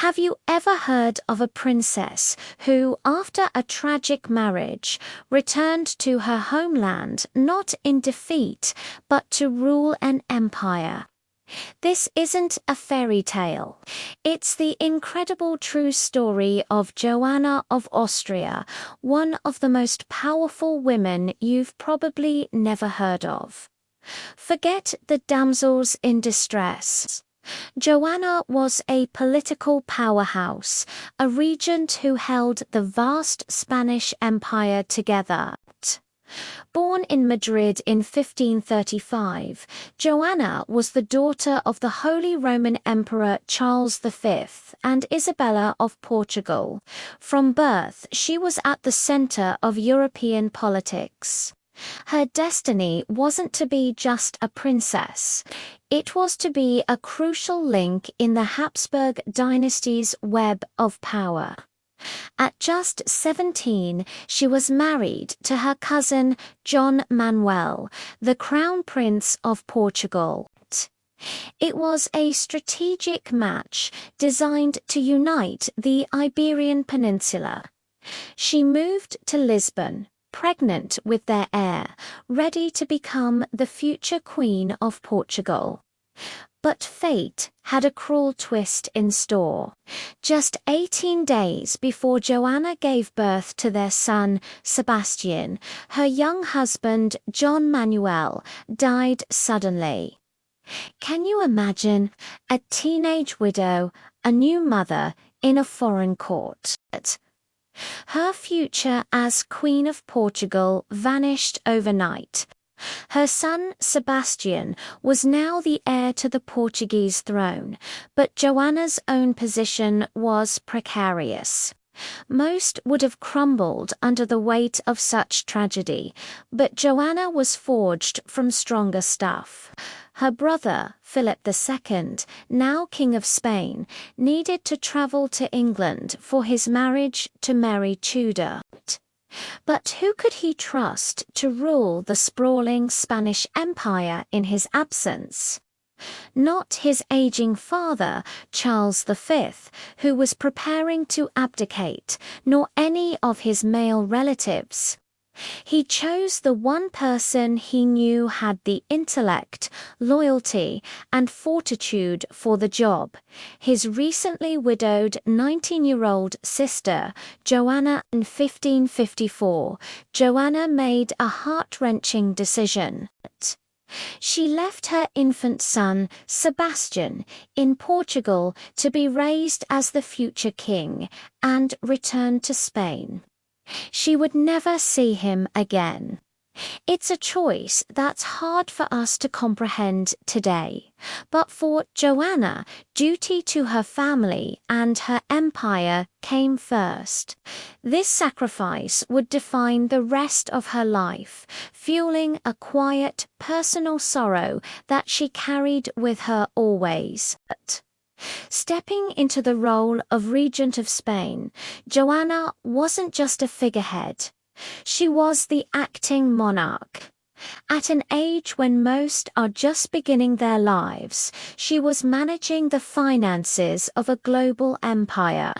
Have you ever heard of a princess who, after a tragic marriage, returned to her homeland not in defeat, but to rule an empire? This isn't a fairy tale. It's the incredible true story of Joanna of Austria, one of the most powerful women you've probably never heard of. Forget the damsels in distress. Joanna was a political powerhouse, a regent who held the vast Spanish Empire together. Born in Madrid in 1535, Joanna was the daughter of the Holy Roman Emperor Charles V and Isabella of Portugal. From birth, she was at the center of European politics. Her destiny wasn't to be just a princess. It was to be a crucial link in the Habsburg dynasty's web of power. At just 17, she was married to her cousin John Manuel, the Crown Prince of Portugal. It was a strategic match designed to unite the Iberian Peninsula. She moved to Lisbon, pregnant with their heir, ready to become the future Queen of Portugal. But fate had a cruel twist in store. Just 18 days before Joanna gave birth to their son, Sebastian, her young husband, John Manuel, died suddenly. Can you imagine a teenage widow, a new mother, in a foreign court? Her future as Queen of Portugal vanished overnight. Her son, Sebastian, was now the heir to the Portuguese throne, but Joanna's own position was precarious. Most would have crumbled under the weight of such tragedy, but Joanna was forged from stronger stuff. Her brother, Philip II, now King of Spain, needed to travel to England for his marriage to Mary Tudor. But who could he trust to rule the sprawling Spanish Empire in his absence? Not his aging father, Charles V, who was preparing to abdicate, nor any of his male relatives. He chose the one person he knew had the intellect, loyalty, and fortitude for the job, his recently widowed 19-year-old sister, Joanna. In 1554, Joanna made a heart-wrenching decision. She left her infant son, Sebastian, in Portugal to be raised as the future king, and returned to Spain. She would never see him again. It's a choice that's hard for us to comprehend today, but for Joanna, duty to her family and her empire came first. This sacrifice would define the rest of her life, fueling a quiet, personal sorrow that she carried with her always. Stepping into the role of Regent of Spain, Joanna wasn't just a figurehead. She was the acting monarch. At an age when most are just beginning their lives, she was managing the finances of a global empire,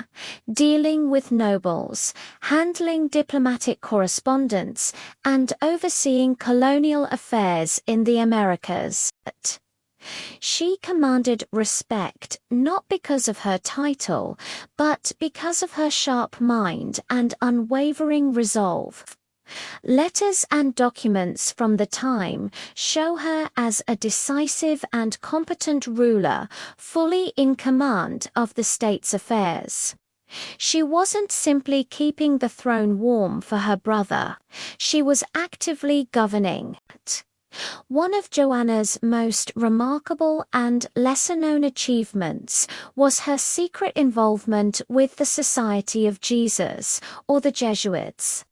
dealing with nobles, handling diplomatic correspondence, and overseeing colonial affairs in the Americas. She commanded respect not because of her title, but because of her sharp mind and unwavering resolve. Letters and documents from the time show her as a decisive and competent ruler, fully in command of the state's affairs. She wasn't simply keeping the throne warm for her brother, she was actively governing it. One of Joanna's most remarkable and lesser-known achievements was her secret involvement with the Society of Jesus, or the Jesuits.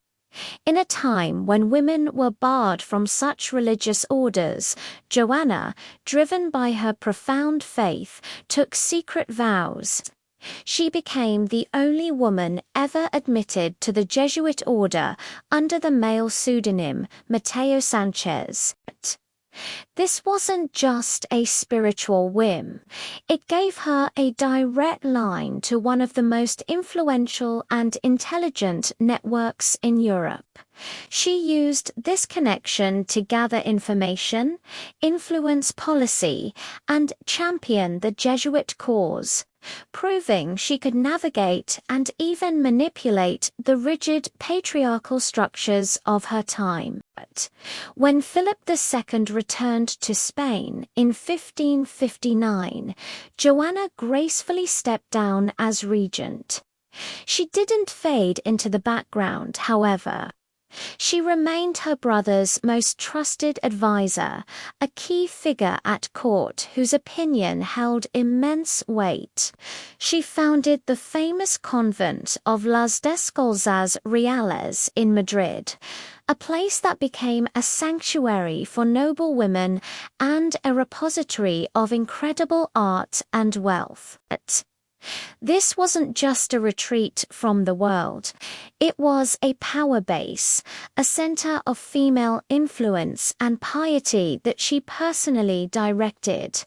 In a time when women were barred from such religious orders, Joanna, driven by her profound faith, took secret vows. She became the only woman ever admitted to the Jesuit order under the male pseudonym Mateo Sanchez. This wasn't just a spiritual whim. It gave her a direct line to one of the most influential and intelligent networks in Europe. She used this connection to gather information, influence policy, and champion the Jesuit cause, proving she could navigate and even manipulate the rigid patriarchal structures of her time. When Philip II returned to Spain in 1559, Joanna gracefully stepped down as regent. She didn't fade into the background, however. She remained her brother's most trusted advisor, a key figure at court whose opinion held immense weight. She founded the famous convent of Las Descalzas Reales in Madrid, a place that became a sanctuary for noble women and a repository of incredible art and wealth. This wasn't just a retreat from the world. It was a power base, a center of female influence and piety that she personally directed.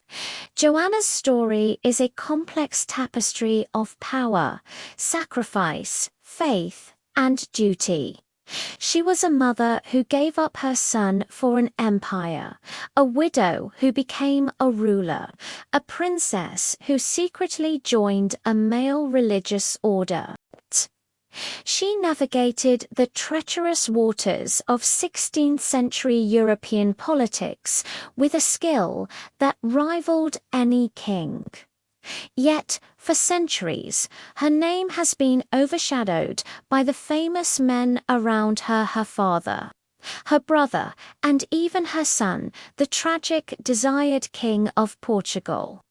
Joanna's story is a complex tapestry of power, sacrifice, faith, and duty. She was a mother who gave up her son for an empire, a widow who became a ruler, a princess who secretly joined a male religious order. She navigated the treacherous waters of 16th-century European politics with a skill that rivaled any king. Yet, for centuries, her name has been overshadowed by the famous men around her father, her brother, and even her son, the tragic, desired King of Portugal.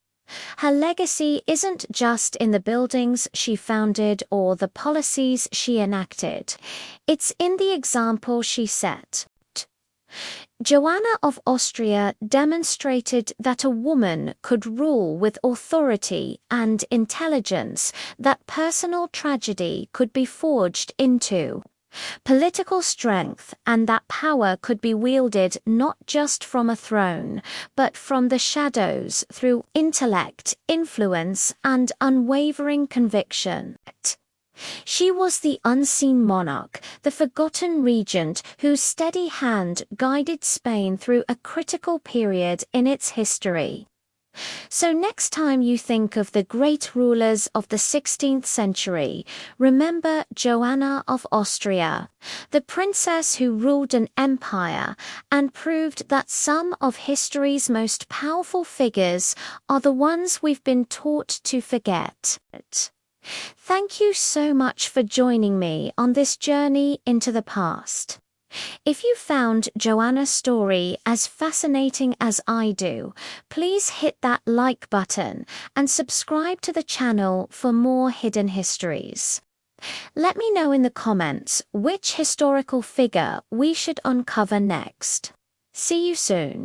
Her legacy isn't just in the buildings she founded or the policies she enacted. It's in the example she set. Joanna of Austria demonstrated that a woman could rule with authority and intelligence, that personal tragedy could be forged into political strength, and that power could be wielded not just from a throne, but from the shadows through intellect, influence, and unwavering conviction. She was the unseen monarch, the forgotten regent whose steady hand guided Spain through a critical period in its history. So next time you think of the great rulers of the 16th century, remember Joanna of Austria, the princess who ruled an empire and proved that some of history's most powerful figures are the ones we've been taught to forget. Thank you so much for joining me on this journey into the past. If you found Joanna's story as fascinating as I do, please hit that like button and subscribe to the channel for more hidden histories. Let me know in the comments which historical figure we should uncover next. See you soon.